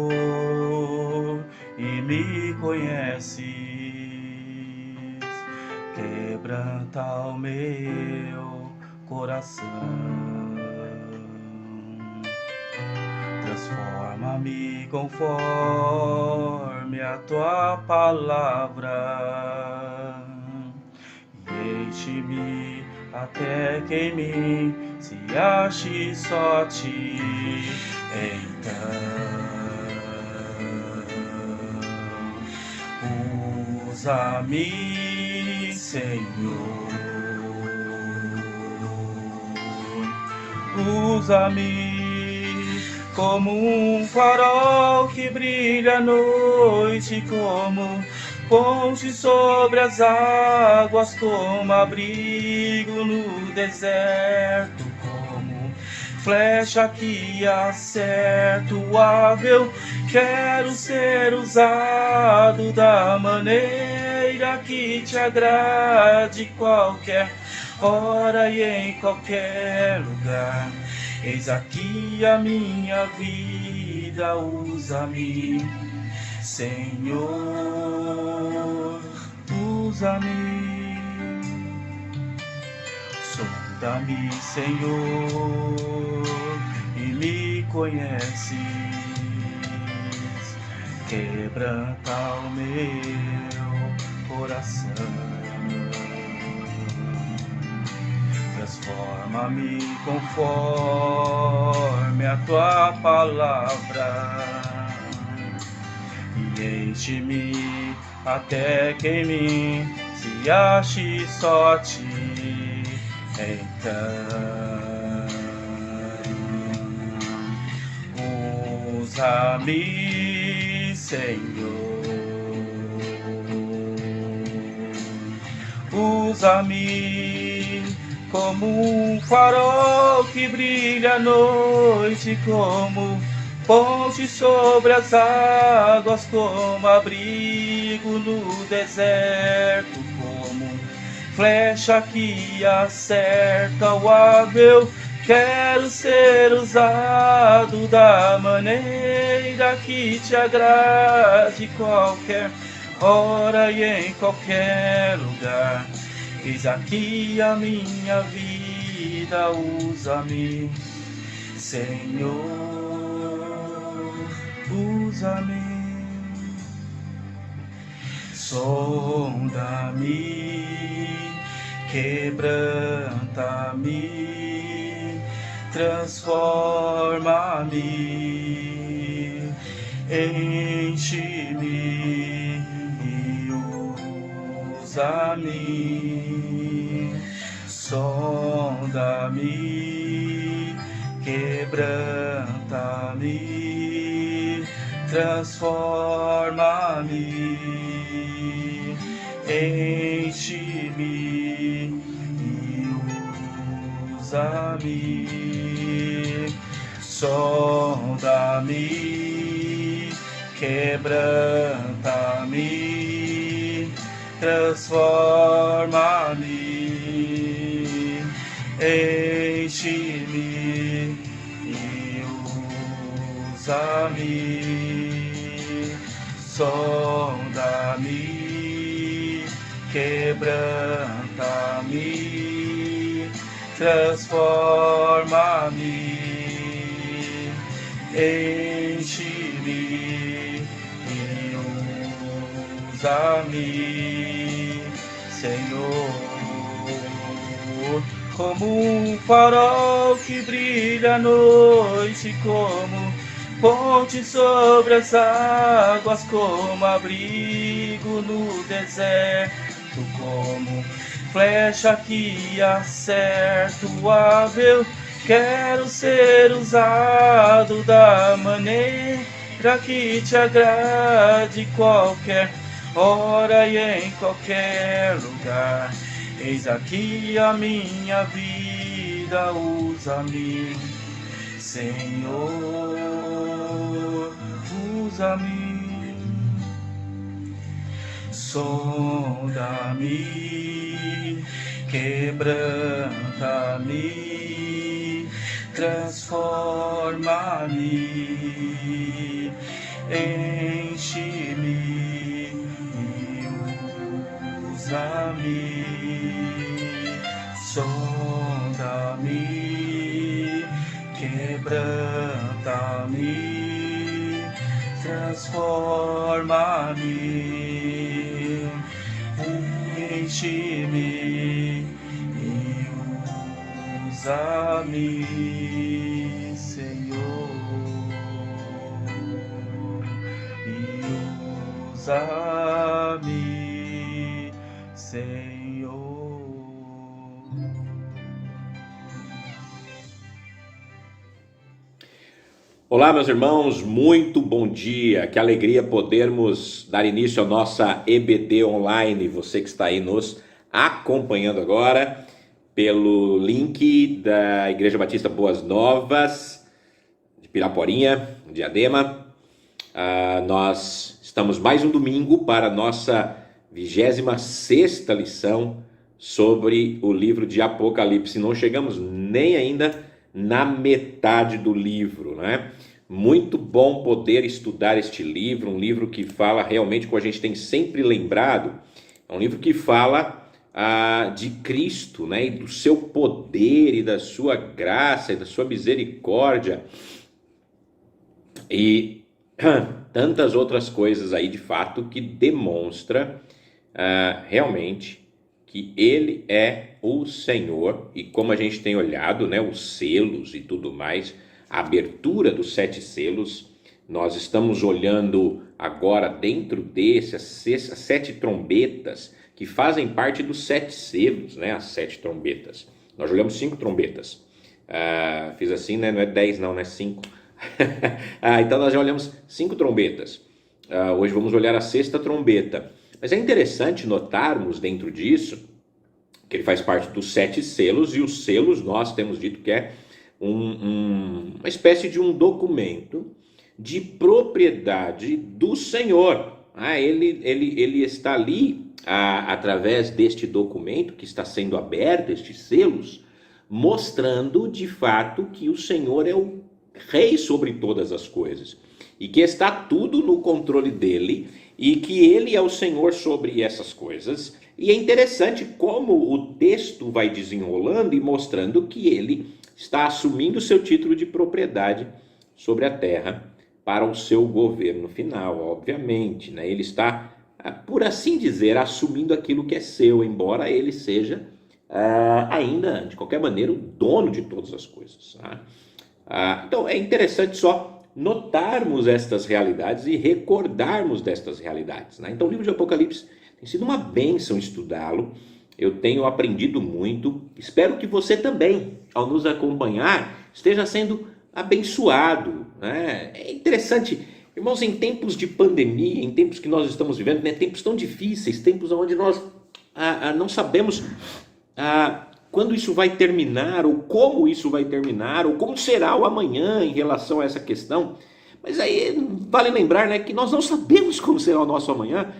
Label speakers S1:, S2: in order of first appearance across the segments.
S1: Senhor, e me conheces. Quebranta o meu coração. Transforma-me conforme a tua palavra e enche-me até que em mim se ache só ti. Então, usa-me, Senhor, usa-me como um farol que brilha à noite, como ponte sobre as águas, como abrigo no deserto, como flecha que acerta o alvo. Eu quero ser usado da maneira que te agrade, qualquer hora e em qualquer lugar. Eis aqui a minha vida, usa-me, Senhor, usa-me. Sonda-me, Senhor, e me conheces. Quebranta o meu coração. Transforma-me conforme a tua palavra e enche-me até que em mim se ache só ti. Então, usa-me, Senhor, usa-me como um farol que brilha à noite, como ponte sobre as águas, como abrigo no deserto, como flecha que acerta o alvo. Eu quero ser usado da maneira que te agrade, qualquer hora e em qualquer lugar. Eis aqui a minha vida, usa-me, Senhor, usa-me. Sonda-me, quebranta-me, transforma-me, enche-me e usa-me. Sonda-me, quebranta-me, transforma-me, enche-me e usa-me. Sonda-me, quebranta-me, transforma-me, enche-me e usa-me. Sonda-me, quebranta-me, transforma-me, enche-me e usa-me, Senhor. Como um farol que brilha à noite, como ponte sobre as águas, como abrigo no deserto, como flecha que acerta o alvo. Eu quero ser usado da maneira que te agrade, qualquer hora e em qualquer lugar. Eis aqui a minha vida, usa-me, Senhor, usa-me. Sonda-me, quebranta-me, transforma-me, enche-me e usa-me, sonda-me, quebranta-me, transforma-me, enche-me e usa-me, Senhor, e usa-me, Senhor.
S2: Olá, meus irmãos, muito bom dia. Que alegria podermos dar início à nossa EBD online. Você que está aí nos acompanhando agora pelo link da Igreja Batista Boas Novas de Piraporinha, Diadema. Nós estamos mais um domingo para a nossa 26ª lição sobre o livro de Apocalipse. Não chegamos nem ainda na metade do livro, né? Muito bom poder estudar este livro, um livro que fala realmente, como a gente tem sempre lembrado, é um livro que fala de Cristo, né? E do seu poder e da sua graça e da sua misericórdia e tantas outras coisas aí de fato que demonstra realmente que ele é o Senhor, e como a gente tem olhado, né, os selos e tudo mais, a abertura dos 7 selos, nós estamos olhando agora dentro desse, as 7 trombetas, que fazem parte dos 7 selos, né, as 7 trombetas. Nós olhamos 5 trombetas, fiz assim, né, não é 10 não, é 5. Então nós já olhamos 5 trombetas, hoje vamos olhar a 6ª trombeta. Mas é interessante notarmos dentro disso que ele faz parte dos 7 selos, e os selos nós temos dito que é uma espécie de um documento de propriedade do Senhor. Ele está ali através deste documento que está sendo aberto, estes selos, mostrando de fato que o Senhor é o Rei sobre todas as coisas e que está tudo no controle dele, e que ele é o Senhor sobre essas coisas. E é interessante como o texto vai desenrolando e mostrando que ele está assumindo o seu título de propriedade sobre a terra para o seu governo final, obviamente, né? Ele está, por assim dizer, assumindo aquilo que é seu, embora ele seja ainda, de qualquer maneira, o dono de todas as coisas. Então é interessante só notarmos estas realidades e recordarmos destas realidades, né? Então o livro de Apocalipse tem sido uma bênção estudá-lo, eu tenho aprendido muito, espero que você também, ao nos acompanhar, esteja sendo abençoado, né? É interessante, irmãos, em tempos de pandemia, em tempos que nós estamos vivendo, né, tempos tão difíceis, tempos onde nós não sabemos quando isso vai terminar, ou como isso vai terminar, ou como será o amanhã em relação a essa questão. Mas aí vale lembrar, né, que nós não sabemos como será o nosso amanhã,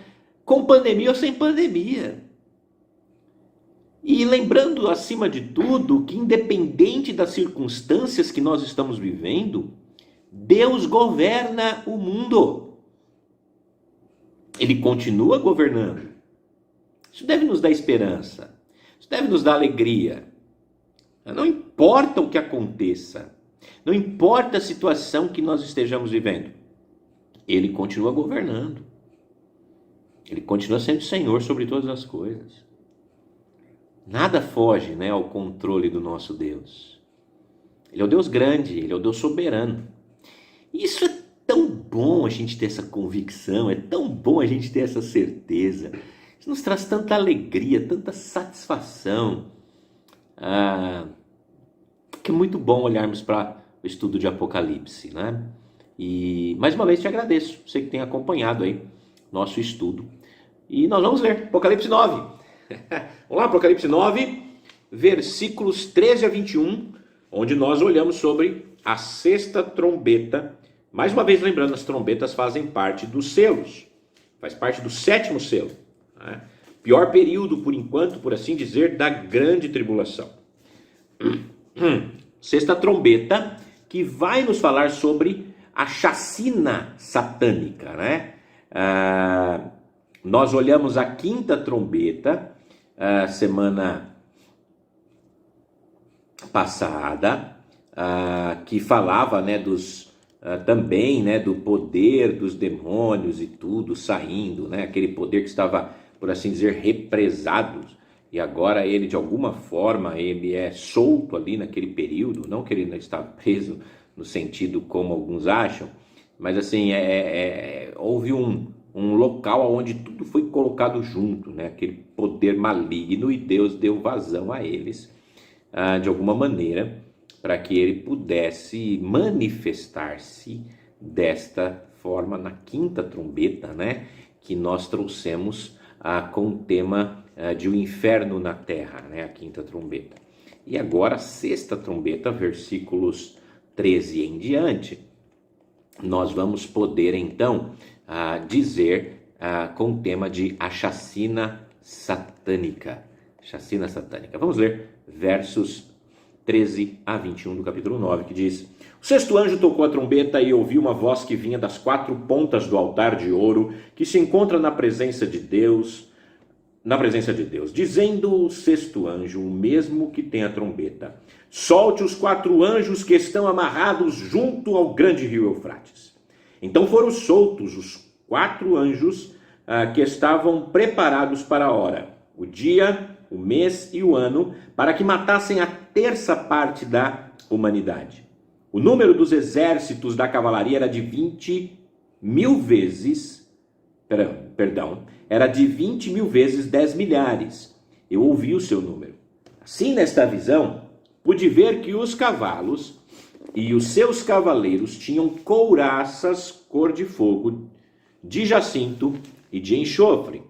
S2: com pandemia ou sem pandemia. E lembrando, acima de tudo, que independente das circunstâncias que nós estamos vivendo, Deus governa o mundo. Ele continua governando. Isso deve nos dar esperança. Isso deve nos dar alegria. Não importa o que aconteça, não importa a situação que nós estejamos vivendo, ele continua governando. Ele continua sendo Senhor sobre todas as coisas. Nada foge, né, ao controle do nosso Deus. Ele é o Deus grande, ele é o Deus soberano. E isso é tão bom a gente ter essa convicção, é tão bom a gente ter essa certeza. Isso nos traz tanta alegria, tanta satisfação. Que é muito bom olharmos para o estudo de Apocalipse, né? E mais uma vez te agradeço, você que tem acompanhado aí nosso estudo. E nós vamos ler Apocalipse 9. Vamos lá, Apocalipse 9, versículos 13 a 21, onde nós olhamos sobre a 6ª trombeta. Mais uma vez lembrando, as trombetas fazem parte dos selos, faz parte do 7º selo, né? Pior período, por enquanto, por assim dizer, da grande tribulação. 6ª trombeta, que vai nos falar sobre a chacina satânica, né? Nós olhamos a quinta trombeta, semana passada, que falava, né, também, né, do poder dos demônios e tudo saindo, né, aquele poder que estava, por assim dizer, represado, e agora ele, de alguma forma, ele é solto ali naquele período, não que ele não está preso no sentido como alguns acham, mas assim, houve um local onde tudo foi colocado junto, né, aquele poder maligno, e Deus deu vazão a eles, de alguma maneira, para que ele pudesse manifestar-se desta forma na quinta trombeta, né, que nós trouxemos com o tema de o inferno na terra, né, a quinta trombeta. E agora a sexta trombeta, versículos 13 em diante, nós vamos poder então dizer com o tema de a chacina satânica. Chacina satânica. Vamos ler versos 13 a 21 do capítulo 9, que diz: O sexto anjo tocou a trombeta e ouviu uma voz que vinha das quatro pontas do altar de ouro, que se encontra na presença de Deus, dizendo o sexto anjo, o mesmo que tem a trombeta: Solte os quatro anjos que estão amarrados junto ao grande rio Eufrates. Então foram soltos os quatro anjos que estavam preparados para a hora, o dia, o mês e o ano, para que matassem a terça parte da humanidade. O número dos exércitos da cavalaria era de 20.000 vezes, era de 20.000 vezes 10 milhares. Eu ouvi o seu número. Assim, nesta visão, pude ver que os cavalos e os seus cavaleiros tinham couraças cor de fogo, de jacinto e de enxofre.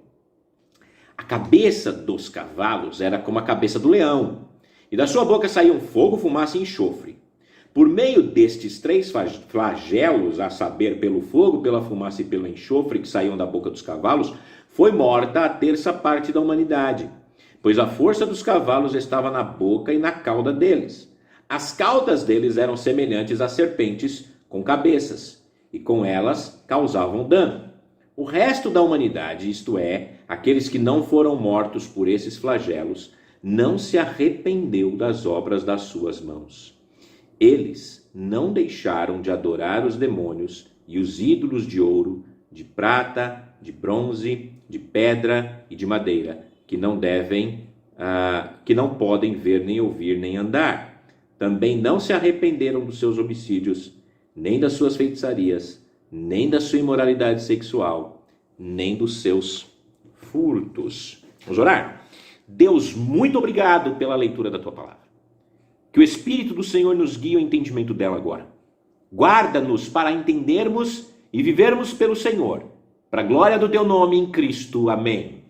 S2: A cabeça dos cavalos era como a cabeça do leão, e da sua boca saíam fogo, fumaça e enxofre. Por meio destes três flagelos, a saber, pelo fogo, pela fumaça e pelo enxofre que saíam da boca dos cavalos, foi morta a terça parte da humanidade, pois a força dos cavalos estava na boca e na cauda deles. As caudas deles eram semelhantes a serpentes com cabeças, e com elas causavam dano. O resto da humanidade, isto é, aqueles que não foram mortos por esses flagelos, não se arrependeu das obras das suas mãos. Eles não deixaram de adorar os demônios e os ídolos de ouro, de prata, de bronze, de pedra e de madeira, que não podem ver, nem ouvir, nem andar. Também não se arrependeram dos seus homicídios, nem das suas feitiçarias, nem da sua imoralidade sexual, nem dos seus furtos. Vamos orar? Deus, muito obrigado pela leitura da tua palavra. Que o Espírito do Senhor nos guie ao entendimento dela agora. Guarda-nos para entendermos e vivermos pelo Senhor, para a glória do teu nome em Cristo. Amém.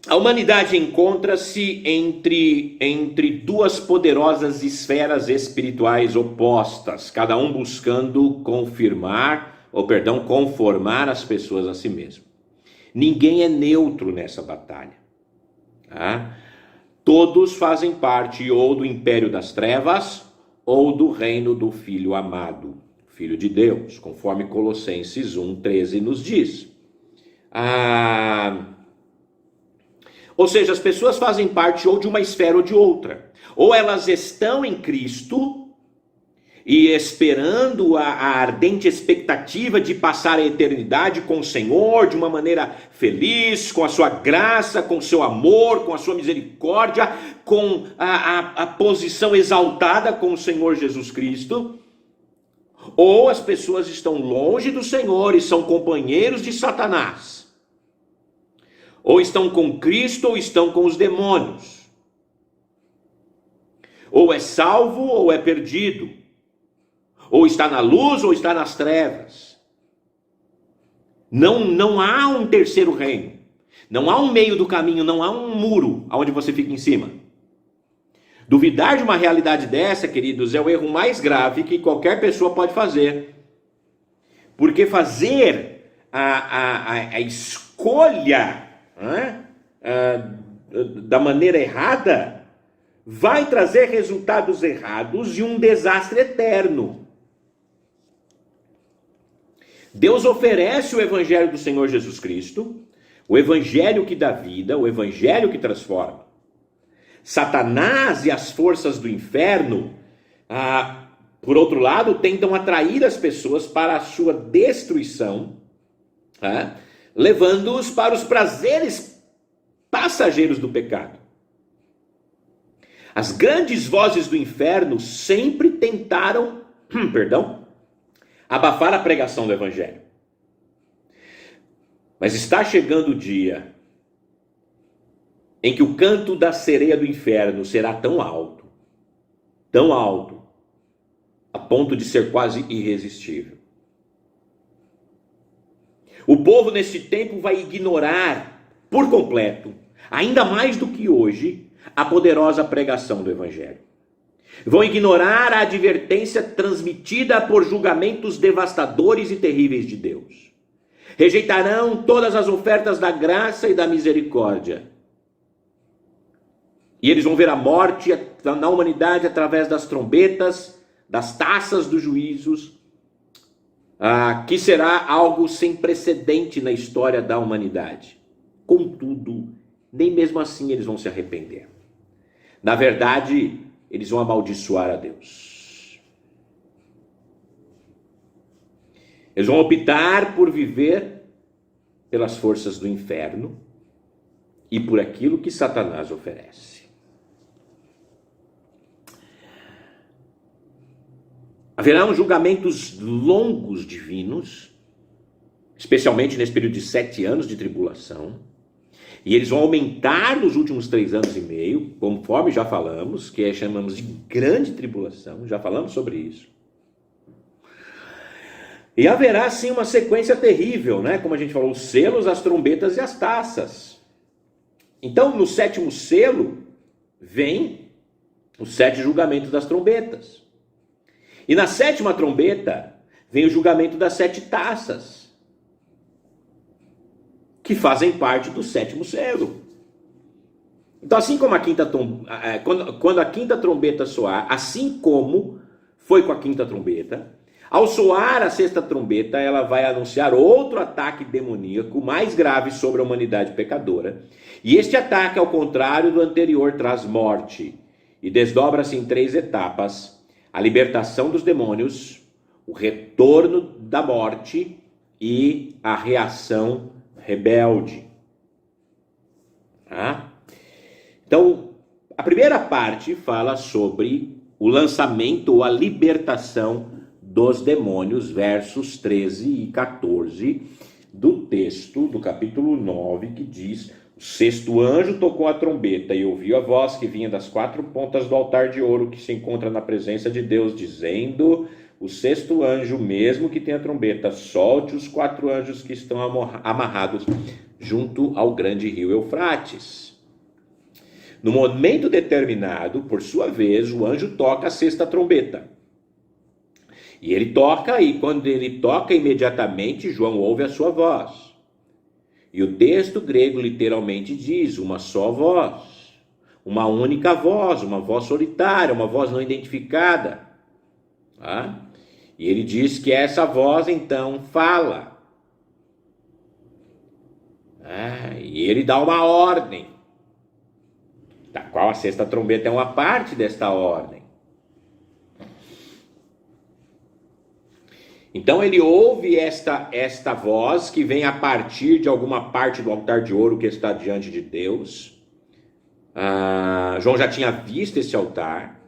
S2: A humanidade encontra-se entre duas poderosas esferas espirituais opostas, cada um buscando conformar as pessoas a si mesmo. Ninguém é neutro nessa batalha. Tá? Todos fazem parte ou do império das trevas ou do reino do Filho amado, Filho de Deus, conforme Colossenses 1,13 nos diz. Ou seja, as pessoas fazem parte ou de uma esfera ou de outra. Ou elas estão em Cristo e esperando a ardente expectativa de passar a eternidade com o Senhor de uma maneira feliz, com a sua graça, com o seu amor, com a sua misericórdia, com a posição exaltada com o Senhor Jesus Cristo. Ou as pessoas estão longe do Senhor e são companheiros de Satanás. Ou estão com Cristo ou estão com os demônios. Ou é salvo ou é perdido. Ou está na luz ou está nas trevas. Não há um terceiro reino. Não há um meio do caminho, não há um muro onde você fica em cima. Duvidar de uma realidade dessa, queridos, é o erro mais grave que qualquer pessoa pode fazer. Porque fazer a escolha da maneira errada vai trazer resultados errados e um desastre eterno. Deus oferece o evangelho do Senhor Jesus Cristo, o evangelho que dá vida, o evangelho que transforma. Satanás e as forças do inferno, por outro lado, tentam atrair as pessoas para a sua destruição, levando-os para os prazeres passageiros do pecado. As grandes vozes do inferno sempre tentaram, abafar a pregação do evangelho. Mas está chegando o dia em que o canto da sereia do inferno será tão alto, a ponto de ser quase irresistível. O povo nesse tempo vai ignorar por completo, ainda mais do que hoje, a poderosa pregação do evangelho. Vão ignorar a advertência transmitida por julgamentos devastadores e terríveis de Deus. Rejeitarão todas as ofertas da graça e da misericórdia. E eles vão ver a morte na humanidade através das trombetas, das taças dos juízos, que será algo sem precedente na história da humanidade. Contudo, nem mesmo assim eles vão se arrepender. Na verdade, eles vão amaldiçoar a Deus. Eles vão optar por viver pelas forças do inferno e por aquilo que Satanás oferece. Haverão julgamentos longos divinos, especialmente nesse período de 7 anos de tribulação, e eles vão aumentar nos últimos 3 anos e meio, conforme já falamos, que chamamos de grande tribulação, já falamos sobre isso. E haverá sim uma sequência terrível, né? Como a gente falou, os selos, as trombetas e as taças. Então, no 7º selo, vem os 7 julgamentos das trombetas. E na 7ª trombeta, vem o julgamento das 7 taças, que fazem parte do 7º selo. Então, assim como quando a 5ª trombeta soar, assim como foi com a 5ª trombeta, ao soar a 6ª trombeta, ela vai anunciar outro ataque demoníaco mais grave sobre a humanidade pecadora. E este ataque, ao contrário do anterior, traz morte e desdobra-se em 3 etapas: a libertação dos demônios, o retorno da morte e a reação rebelde. Então, a primeira parte fala sobre o lançamento ou a libertação dos demônios, versos 13 e 14 do texto do capítulo 9, que diz: o 6º anjo tocou a trombeta e ouviu a voz que vinha das 4 pontas do altar de ouro que se encontra na presença de Deus, dizendo: o 6º anjo, mesmo que tenha trombeta, solte os 4 anjos que estão amarrados junto ao grande rio Eufrates. No momento determinado, por sua vez, o anjo toca a 6ª trombeta. E ele toca, e quando ele toca, imediatamente João ouve a sua voz. E o texto grego literalmente diz: uma só voz, uma única voz, uma voz solitária, uma voz não identificada. E ele diz que essa voz então fala. E ele dá uma ordem, da qual a 6ª trombeta é uma parte desta ordem. Então ele ouve esta voz que vem a partir de alguma parte do altar de ouro que está diante de Deus. João já tinha visto esse altar.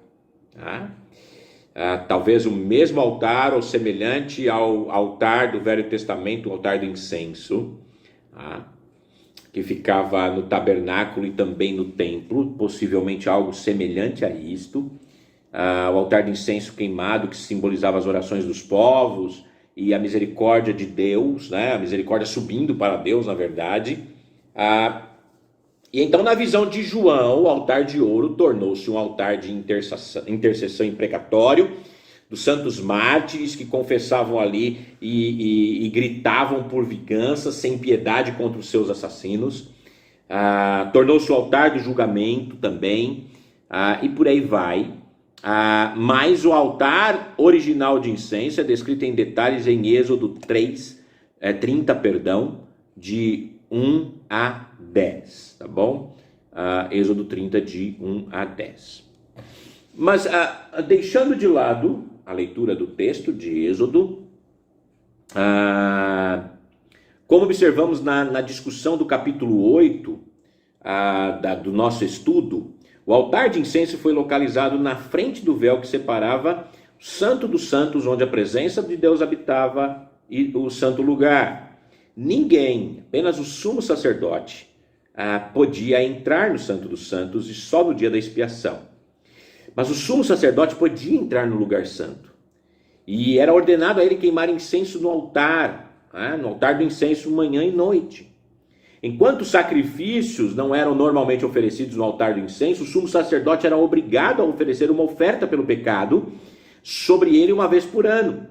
S2: Talvez o mesmo altar ou semelhante ao altar do Velho Testamento, o altar do incenso, que ficava no tabernáculo e também no templo, possivelmente algo semelhante a isto. O altar de incenso queimado, que simbolizava as orações dos povos e a misericórdia de Deus, né? A misericórdia subindo para Deus, na verdade. E então, na visão de João, o altar de ouro tornou-se um altar de intercessão imprecatório dos santos mártires que confessavam ali e gritavam por vingança, sem piedade contra os seus assassinos. Tornou-se o altar do julgamento também, e por aí vai. Mas o altar original de incenso é descrito em detalhes em Êxodo 30, de 1 a 10, tá bom? Êxodo 30, de 1 a 10. Mas, deixando de lado a leitura do texto de Êxodo, como observamos na discussão do capítulo 8 do nosso estudo, o altar de incenso foi localizado na frente do véu que separava o Santo dos Santos, onde a presença de Deus habitava, e o santo lugar. Ninguém, apenas o sumo sacerdote, podia entrar no Santo dos Santos, e só no dia da expiação. Mas o sumo sacerdote podia entrar no lugar santo. E era ordenado a ele queimar incenso no altar do incenso manhã e noite. Enquanto os sacrifícios não eram normalmente oferecidos no altar do incenso, o sumo sacerdote era obrigado a oferecer uma oferta pelo pecado sobre ele uma vez por ano.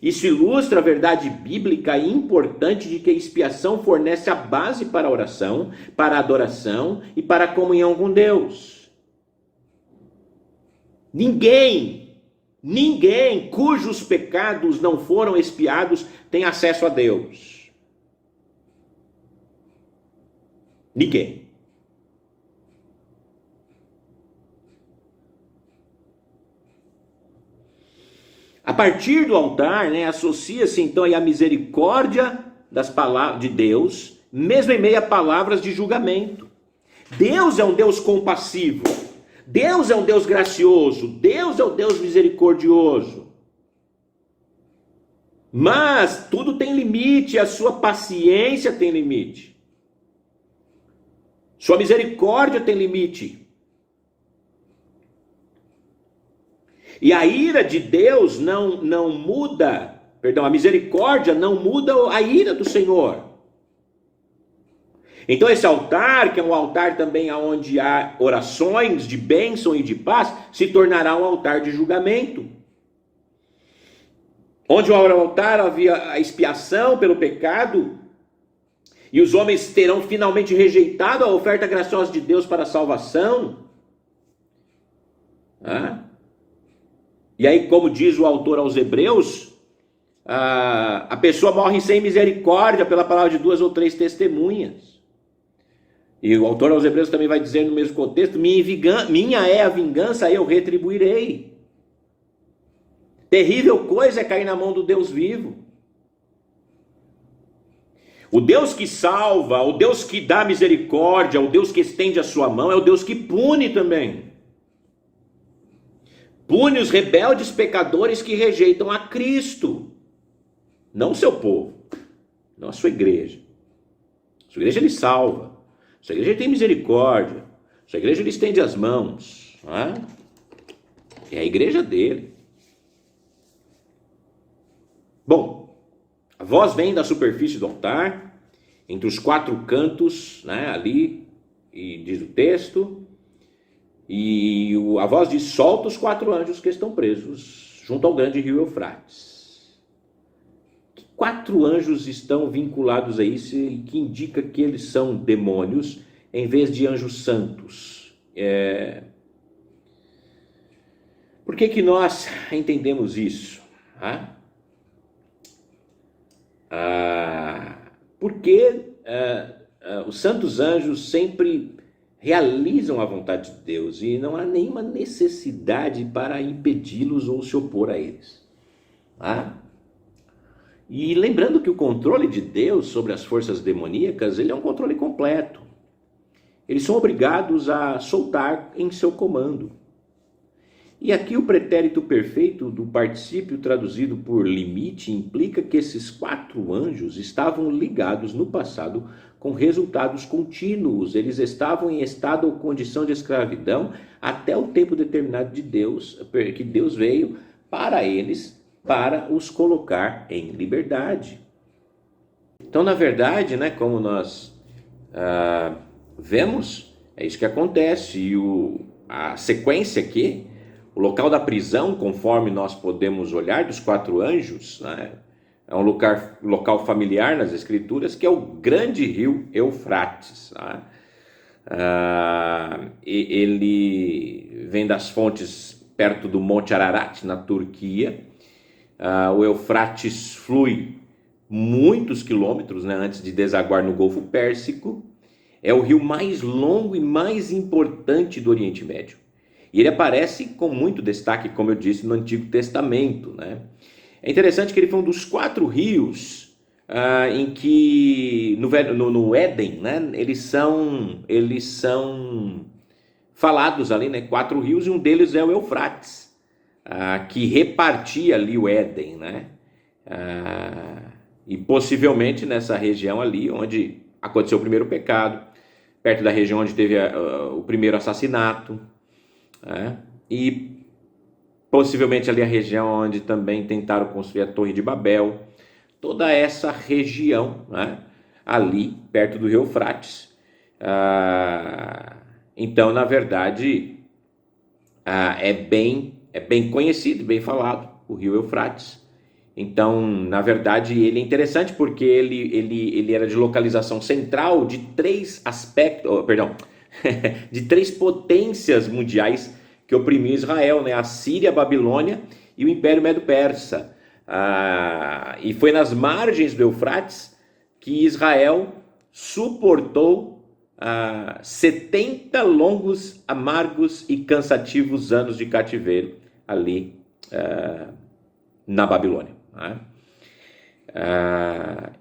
S2: Isso ilustra a verdade bíblica importante de que a expiação fornece a base para a oração, para a adoração e para a comunhão com Deus. Ninguém cujos pecados não foram expiados tem acesso a Deus. Ninguém. A partir do altar, associa-se então aí a misericórdia das palavras de Deus, mesmo em meio a palavras de julgamento. Deus é um Deus compassivo. Deus é um Deus gracioso. Deus é um Deus misericordioso. Mas tudo tem limite, a sua paciência tem limite. Sua misericórdia tem limite. E a ira de Deus não muda, a misericórdia não muda a ira do Senhor. Então esse altar, que é um altar também onde há orações de bênção e de paz, se tornará um altar de julgamento. Onde o altar havia a expiação pelo pecado, e os homens terão finalmente rejeitado a oferta graciosa de Deus para a salvação. E aí, como diz o autor aos Hebreus, a pessoa morre sem misericórdia pela palavra de 2 ou 3 testemunhas. E o autor aos Hebreus também vai dizer no mesmo contexto: minha é a vingança, eu retribuirei. Terrível coisa é cair na mão do Deus vivo. O Deus que salva, o Deus que dá misericórdia, o Deus que estende a sua mão, é o Deus que pune também. Pune os rebeldes pecadores que rejeitam a Cristo. Não o seu povo, não a sua igreja. A sua igreja ele salva. A sua igreja ele tem misericórdia. A sua igreja ele estende as mãos. É a igreja dele. Bom, a voz vem da superfície do altar, entre os 4 cantos, ali, e diz o texto, e a voz diz: solta os 4 anjos que estão presos junto ao grande rio Eufrates. Que 4 anjos estão vinculados a isso e que indica que eles são demônios em vez de anjos santos? Por que nós entendemos isso? Porque os santos anjos sempre realizam a vontade de Deus e não há nenhuma necessidade para impedi-los ou se opor a eles. E lembrando que o controle de Deus sobre as forças demoníacas, ele é um controle completo. Eles são obrigados a soltar em seu comando. E aqui o pretérito perfeito do particípio traduzido por limite implica que esses 4 anjos estavam ligados no passado com resultados contínuos. Eles estavam em estado ou condição de escravidão até o tempo determinado de Deus, que Deus veio para eles, para os colocar em liberdade. Então, na verdade, como nós vemos, é isso que acontece. E a sequência aqui, o local da prisão, conforme nós podemos olhar, dos 4 anjos, é um local familiar nas Escrituras, que é o grande rio Eufrates. Ele vem das fontes perto do Monte Ararat, na Turquia. O Eufrates flui muitos quilômetros, né, antes de desaguar no Golfo Pérsico. É o rio mais longo e mais importante do Oriente Médio. E ele aparece com muito destaque, como eu disse, no Antigo Testamento, né? É interessante que ele foi um dos 4 rios em que no Éden, né, eles são falados ali, né, 4 rios, e um deles é o Eufrates, que repartia ali o Éden, né? E possivelmente nessa região ali onde aconteceu o primeiro pecado, perto da região onde teve o primeiro assassinato, né? E possivelmente ali a região onde também tentaram construir a Torre de Babel, toda essa região, né, ali perto do rio Eufrates. Então, na verdade, é bem conhecido, bem falado, o rio Eufrates. Então, na verdade, ele é interessante porque ele era de localização central de 3 aspectos, de 3 potências mundiais que oprimiam Israel, né? A Síria, a Babilônia e o Império Medo-Persa. E foi nas margens do Eufrates que Israel suportou 70 longos, amargos e cansativos anos de cativeiro ali na Babilônia.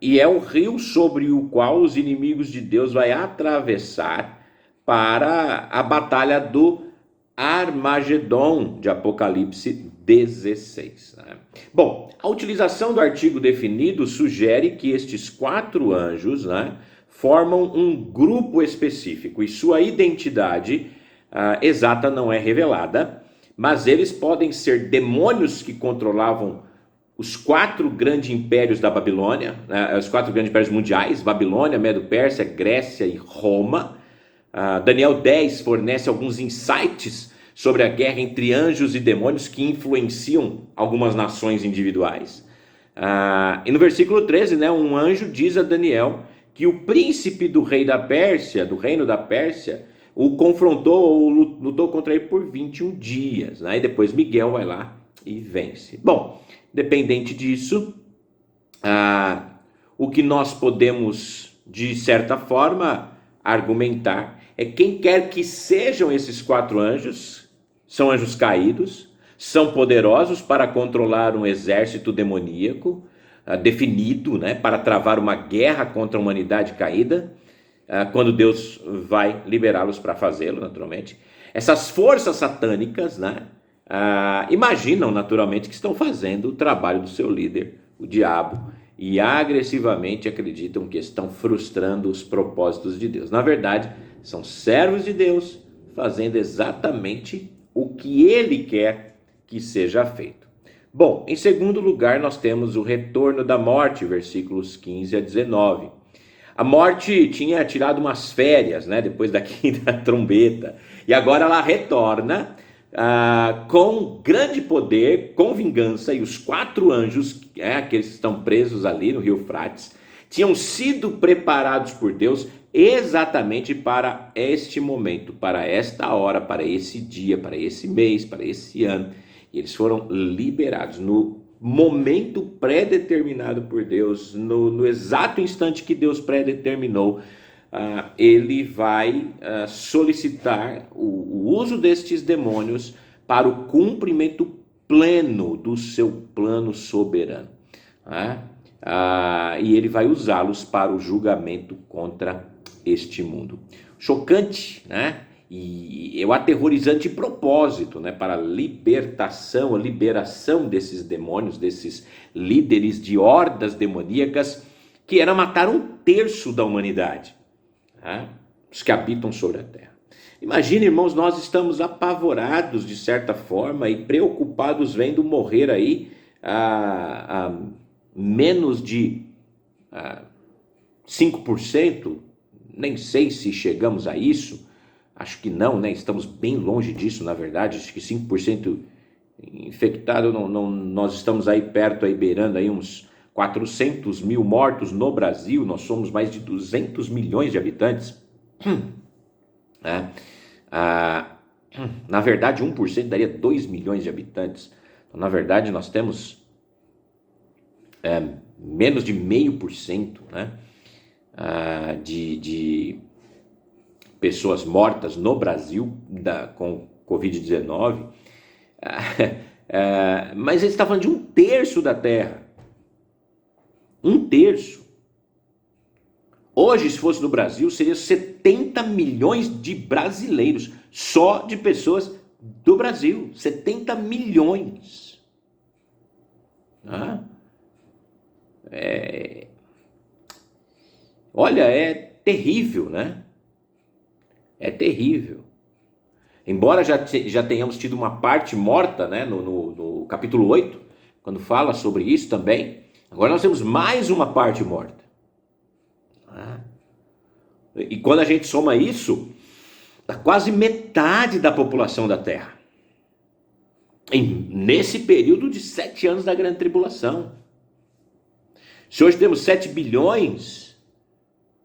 S2: E é o rio sobre o qual os inimigos de Deus vai atravessar para a batalha do Armagedon, de Apocalipse 16. Bom, a utilização do artigo definido sugere que estes 4 anjos, né, formam um grupo específico e sua identidade exata não é revelada, mas eles podem ser demônios que controlavam os 4 grandes impérios da Babilônia, né, os 4 grandes impérios mundiais, Babilônia, Medo-Pérsia, Grécia e Roma. Daniel 10 fornece alguns insights sobre a guerra entre anjos e demônios que influenciam algumas nações individuais. E no versículo 13, né, um anjo diz a Daniel que o príncipe do reino da Pérsia, o confrontou ou lutou contra ele por 21 dias. Né? E depois Miguel vai lá e vence. Bom, dependente disso, o que nós podemos, de certa forma, argumentar é quem quer que sejam esses 4 anjos, são anjos caídos, são poderosos para controlar um exército demoníaco, definido, né, para travar uma guerra contra a humanidade caída, quando Deus vai liberá-los para fazê-lo, naturalmente. Essas forças satânicas, né, imaginam naturalmente que estão fazendo o trabalho do seu líder, o diabo, e agressivamente acreditam que estão frustrando os propósitos de Deus. Na verdade, são servos de Deus fazendo exatamente o que ele quer que seja feito. Bom, em segundo lugar, nós temos o retorno da morte, versículos 15 a 19. A morte tinha tirado umas férias, né, depois da quinta trombeta, e agora ela retorna com grande poder, com vingança, e os 4 anjos, aqueles que estão presos ali no rio Eufrates, tinham sido preparados por Deus exatamente para este momento, para esta hora, para esse dia, para esse mês, para esse ano. E eles foram liberados no momento pré-determinado por Deus, no exato instante que Deus pré-determinou. Ele vai solicitar o uso destes demônios para o cumprimento pleno do seu plano soberano. E ele vai usá-los para o julgamento contra este mundo. Chocante, né? E é o aterrorizante propósito, né, para a liberação desses demônios, desses líderes de hordas demoníacas, que era matar 1/3 da humanidade, né, os que habitam sobre a terra. Imagina, irmãos, nós estamos apavorados de certa forma e preocupados vendo morrer aí menos de 5%, nem sei se chegamos a isso. Acho que não, né? Estamos bem longe disso, na verdade. Acho que 5% infectado, nós estamos aí perto, aí beirando aí uns 400 mil mortos no Brasil. Nós somos mais de 200 milhões de habitantes. né? Na verdade, 1% daria 2 milhões de habitantes. Então, na verdade, nós temos menos de 0,5%, né, de pessoas mortas no Brasil com Covid-19. Mas ele está falando de 1/3 da Terra. 1/3. Hoje, se fosse no Brasil, seria 70 milhões de brasileiros, só de pessoas do Brasil. 70 milhões. Olha, é terrível, né? É terrível. Embora já tenhamos tido uma parte morta, né, no capítulo 8, quando fala sobre isso também, agora nós temos mais uma parte morta. E quando a gente soma isso, dá quase metade da população da Terra. Nesse período de 7 anos da Grande Tribulação. Se hoje temos 7 bilhões,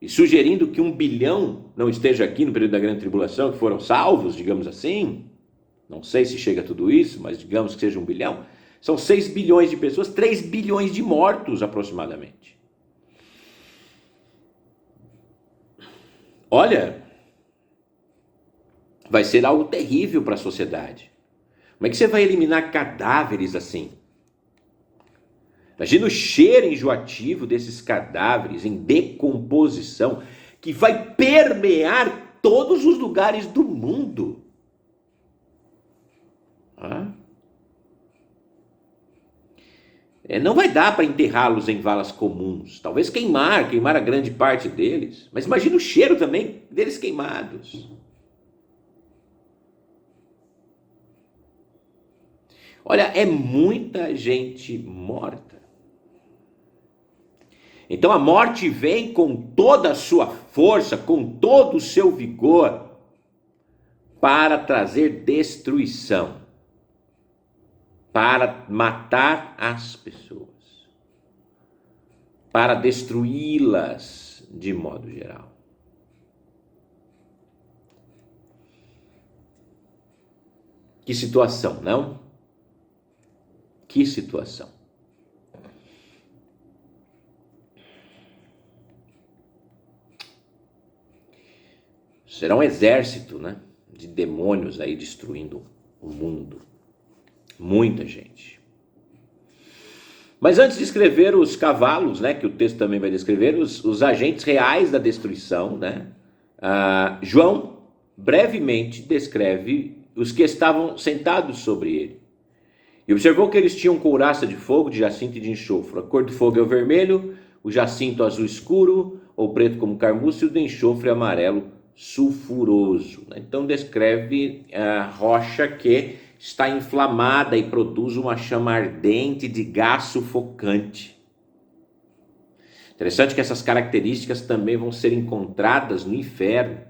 S2: e sugerindo que 1 bilhão não esteja aqui no período da Grande Tribulação, que foram salvos, digamos assim, não sei se chega a tudo isso, mas digamos que seja 1 bilhão, são 6 bilhões de pessoas, 3 bilhões de mortos aproximadamente. Olha, vai ser algo terrível para a sociedade. Como é que você vai eliminar cadáveres assim? Imagina o cheiro enjoativo desses cadáveres em decomposição, que vai permear todos os lugares do mundo. Não vai dar para enterrá-los em valas comuns. Talvez queimar a grande parte deles. Mas imagina o cheiro também deles queimados. Olha, é muita gente morta. Então a morte vem com toda a sua força, com todo o seu vigor, para trazer destruição, para matar as pessoas, para destruí-las de modo geral. Que situação, não? Que situação. Será um exército, né, de demônios aí destruindo o mundo. Muita gente. Mas antes de escrever os cavalos, né, que o texto também vai descrever, os agentes reais da destruição, né, João brevemente descreve os que estavam sentados sobre ele. E observou que eles tinham couraça de fogo, de jacinto e de enxofre. A cor do fogo é o vermelho, o jacinto azul escuro, ou preto como carmuço, e o do enxofre amarelo sulfuroso. Então descreve a rocha que está inflamada e produz uma chama ardente de gás sufocante. Interessante que essas características também vão ser encontradas no inferno.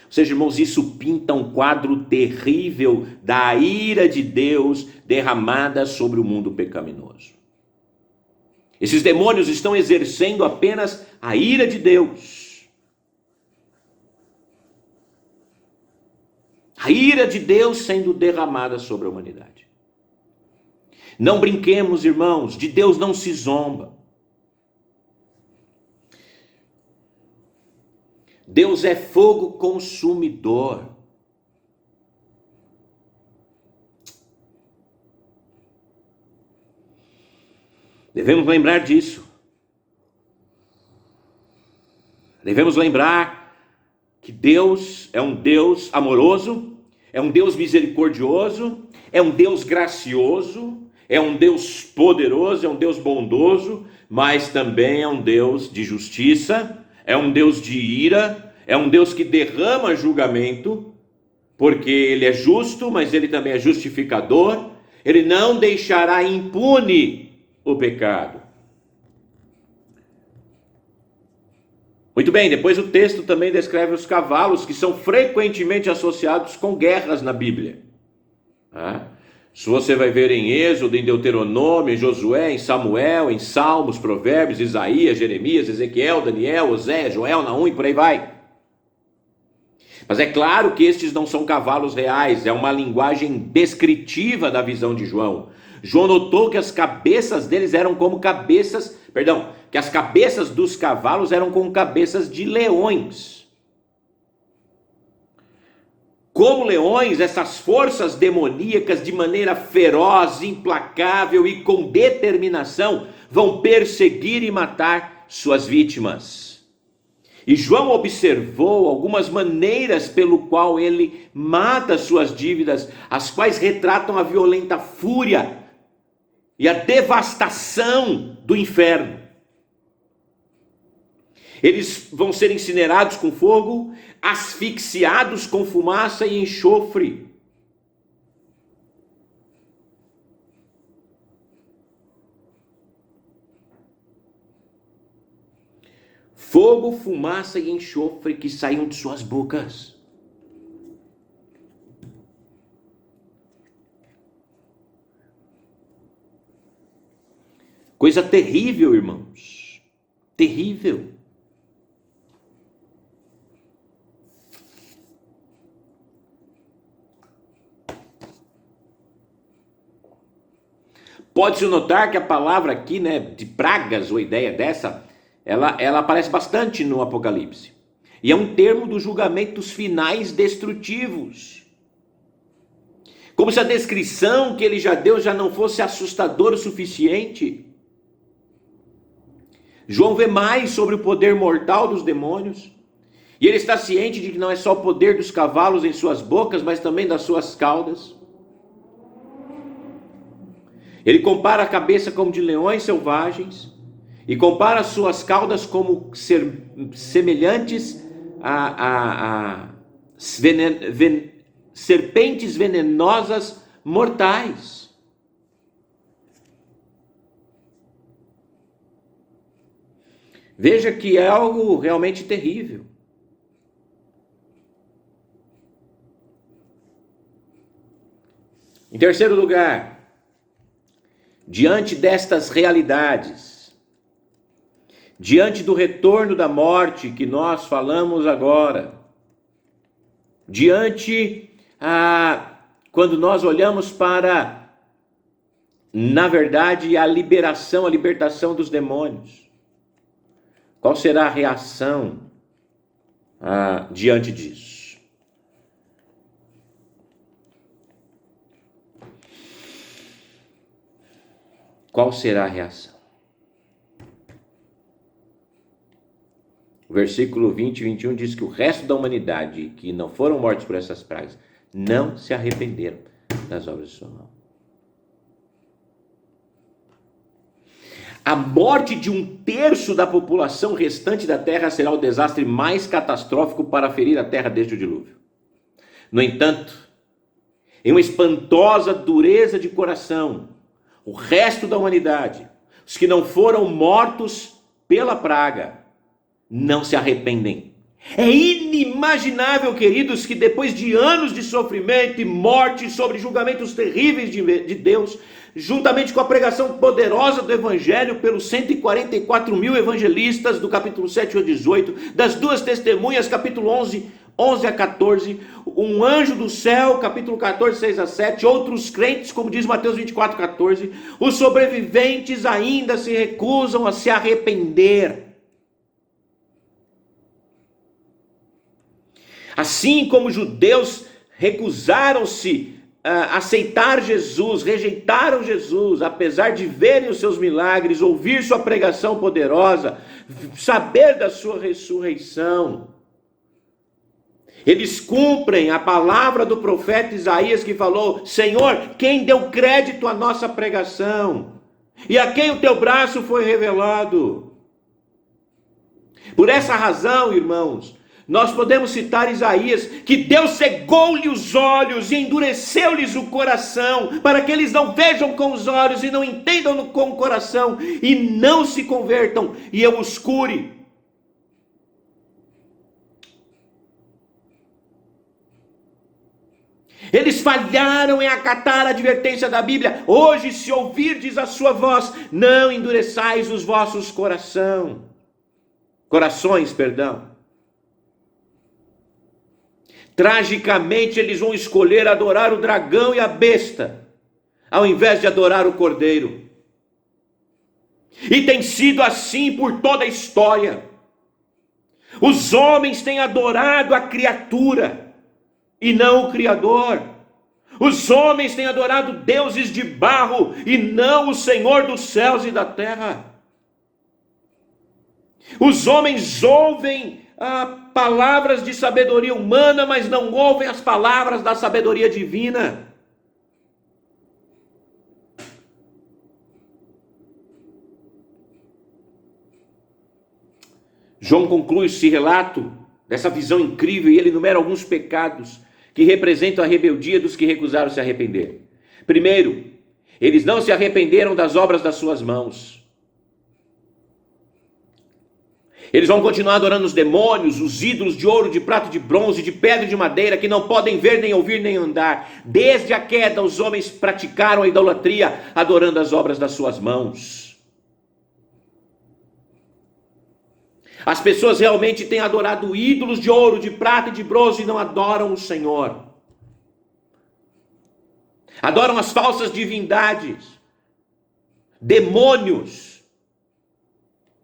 S2: Ou seja, irmãos, isso pinta um quadro terrível da ira de Deus derramada sobre o mundo pecaminoso. Esses demônios estão exercendo apenas a ira de Deus. A ira de Deus sendo derramada sobre a humanidade. Não brinquemos, irmãos, de Deus não se zomba. Deus é fogo consumidor. Devemos lembrar disso. Devemos lembrar que Deus é um Deus amoroso, é um Deus misericordioso, é um Deus gracioso, é um Deus poderoso, é um Deus bondoso, mas também é um Deus de justiça, é um Deus de ira, é um Deus que derrama julgamento, porque Ele é justo, mas Ele também é justificador. Ele não deixará impune o pecado. Muito bem, depois o texto também descreve os cavalos, que são frequentemente associados com guerras na Bíblia. Se você vai ver em Êxodo, em Deuteronômio, em Josué, em Samuel, em Salmos, Provérbios, Isaías, Jeremias, Ezequiel, Daniel, Oséias, Joel, Naum e por aí vai. Mas é claro que estes não são cavalos reais, é uma linguagem descritiva da visão de João. João notou que as cabeças deles eram como cabeças, que as cabeças dos cavalos eram como cabeças de leões. Como leões, essas forças demoníacas, de maneira feroz, implacável e com determinação, vão perseguir e matar suas vítimas. E João observou algumas maneiras pelo qual ele mata suas dívidas, as quais retratam a violenta fúria e a devastação do inferno. Eles vão ser incinerados com fogo, asfixiados com fumaça e enxofre. Fogo, fumaça e enxofre que saíam de suas bocas. Coisa terrível, irmãos. Terrível. Pode-se notar que a palavra aqui, de pragas, ou ideia dessa, ela aparece bastante no Apocalipse. E é um termo dos julgamentos finais destrutivos. Como se a descrição que ele já deu já não fosse assustadora o suficiente. João vê mais sobre o poder mortal dos demônios. E ele está ciente de que não é só o poder dos cavalos em suas bocas, mas também das suas caudas. Ele compara a cabeça como de leões selvagens e compara as suas caudas como semelhantes a serpentes venenosas mortais. Veja que é algo realmente terrível. Em terceiro lugar, diante destas realidades, diante do retorno da morte que nós falamos agora, quando nós olhamos para, na verdade, a libertação dos demônios, qual será a reação diante disso? Qual será a reação? O versículo 20 e 21 diz que o resto da humanidade que não foram mortos por essas pragas não se arrependeram das obras de sua mão. A morte de 1/3 da população restante da terra será o desastre mais catastrófico para ferir a terra desde o dilúvio. No entanto, em uma espantosa dureza de coração, o resto da humanidade, os que não foram mortos pela praga, não se arrependem. É inimaginável, queridos, que depois de anos de sofrimento e morte sobre julgamentos terríveis de Deus, juntamente com a pregação poderosa do Evangelho pelos 144.000 evangelistas do capítulo 7 ao 18, das duas testemunhas, capítulo 11 a 14, um anjo do céu, capítulo 14, 6 a 7, outros crentes, como diz Mateus 24, 14, os sobreviventes ainda se recusam a se arrepender. Assim como os judeus recusaram-se a aceitar Jesus, rejeitaram Jesus, apesar de verem os seus milagres, ouvir sua pregação poderosa, saber da sua ressurreição, eles cumprem a palavra do profeta Isaías que falou: Senhor, quem deu crédito à nossa pregação? E a quem o teu braço foi revelado? Por essa razão, irmãos, nós podemos citar Isaías, que Deus cegou-lhe os olhos e endureceu-lhes o coração, para que eles não vejam com os olhos e não entendam com o coração, e não se convertam, e eu os cure. Eles falharam em acatar a advertência da Bíblia. Hoje, se ouvirdes a sua voz, não endureçais os vossos corações. Tragicamente, eles vão escolher adorar o dragão e a besta, ao invés de adorar o Cordeiro. E tem sido assim por toda a história. Os homens têm adorado a criatura e não o Criador. Os homens têm adorado deuses de barro e não o Senhor dos céus e da terra. Os homens ouvem palavras de sabedoria humana, mas não ouvem as palavras da sabedoria divina. João conclui esse relato dessa visão incrível e ele enumera alguns pecados que representam a rebeldia dos que recusaram se arrepender. Primeiro, eles não se arrependeram das obras das suas mãos. Eles vão continuar adorando os demônios, os ídolos de ouro, de prata, de bronze, de pedra e de madeira, que não podem ver, nem ouvir, nem andar. Desde a queda, os homens praticaram a idolatria, adorando as obras das suas mãos. As pessoas realmente têm adorado ídolos de ouro, de prata e de bronze e não adoram o Senhor. Adoram as falsas divindades, demônios,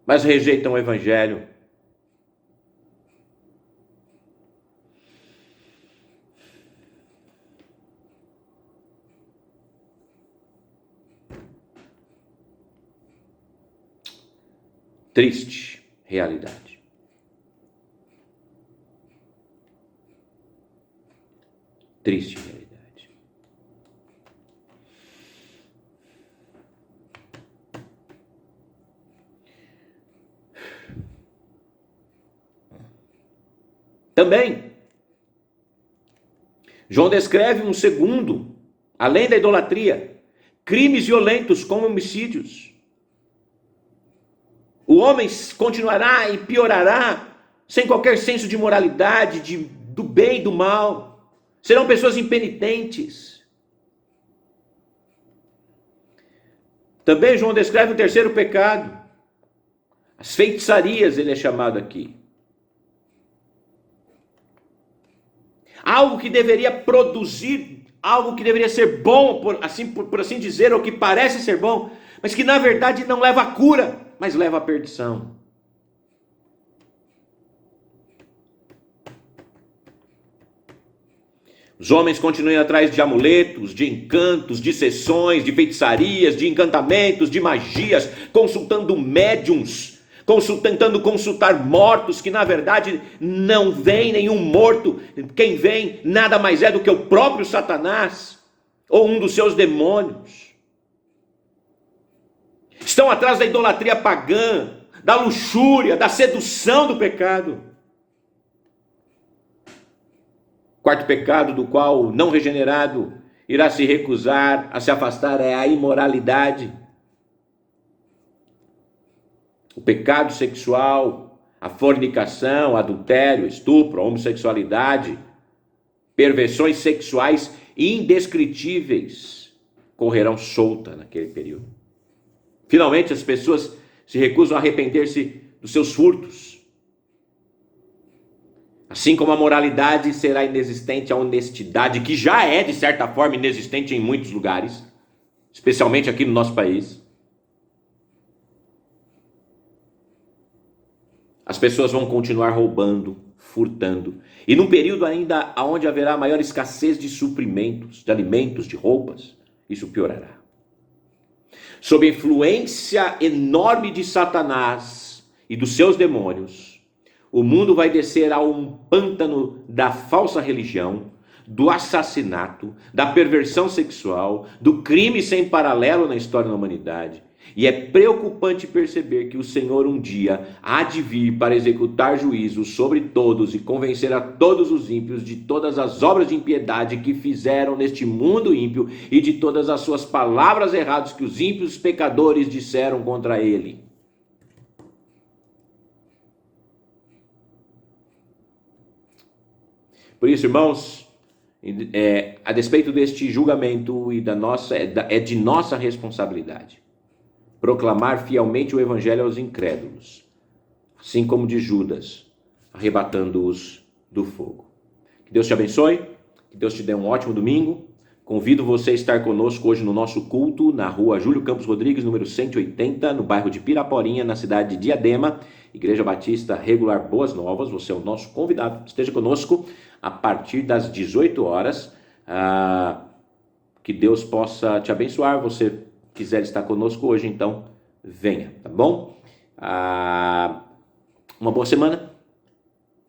S2: mas rejeitam o Evangelho. Triste realidade. Triste realidade. Também, João descreve um segundo, além da idolatria, crimes violentos como homicídios. O homem continuará e piorará sem qualquer senso de moralidade, do bem e do mal. Serão pessoas impenitentes. Também João descreve o terceiro pecado. As feitiçarias, ele é chamado aqui. Algo que deveria produzir, algo que deveria ser bom, por assim dizer, ou que parece ser bom, mas que na verdade não leva a cura, mas leva à perdição. Os homens continuam atrás de amuletos, de encantos, de sessões, de feitiçarias, de encantamentos, de magias, consultando médiuns, tentando consultar mortos, que na verdade não vem nenhum morto. Quem vem nada mais é do que o próprio Satanás, ou um dos seus demônios. Estão atrás da idolatria pagã, da luxúria, da sedução do pecado. Quarto pecado do qual o não regenerado irá se recusar a se afastar é a imoralidade. O pecado sexual, a fornicação, adultério, estupro, a homossexualidade, perversões sexuais indescritíveis correrão solta naquele período. Finalmente, as pessoas se recusam a arrepender-se dos seus furtos. Assim como a moralidade será inexistente, a honestidade, que já é, de certa forma, inexistente em muitos lugares, especialmente aqui no nosso país. As pessoas vão continuar roubando, furtando. E num período ainda onde haverá maior escassez de suprimentos, de alimentos, de roupas, isso piorará. Sob a influência enorme de Satanás e dos seus demônios, o mundo vai descer a um pântano da falsa religião, do assassinato, da perversão sexual, do crime sem paralelo na história da humanidade. E é preocupante perceber que o Senhor um dia há de vir para executar juízo sobre todos e convencer a todos os ímpios de todas as obras de impiedade que fizeram neste mundo ímpio e de todas as suas palavras erradas que os ímpios pecadores disseram contra ele. Por isso, irmãos, a despeito deste julgamento e é de nossa responsabilidade proclamar fielmente o evangelho aos incrédulos, assim como de Judas, arrebatando-os do fogo. Que Deus te abençoe, que Deus te dê um ótimo domingo. Convido você a estar conosco hoje no nosso culto na rua Júlio Campos Rodrigues, número 180, no bairro de Piraporinha, na cidade de Diadema, Igreja Batista Regular Boas Novas. Você é o nosso convidado. Esteja conosco a partir das 18 horas. Que Deus possa te abençoar. Você quiser estar conosco hoje, então venha, tá bom? Uma boa semana.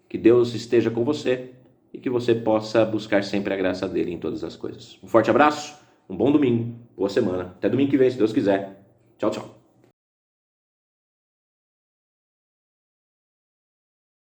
S2: Que Deus esteja com você e que você possa buscar sempre a graça dele em todas as coisas. Um forte abraço, um bom domingo, boa semana. Até domingo que vem, se Deus quiser. Tchau, tchau.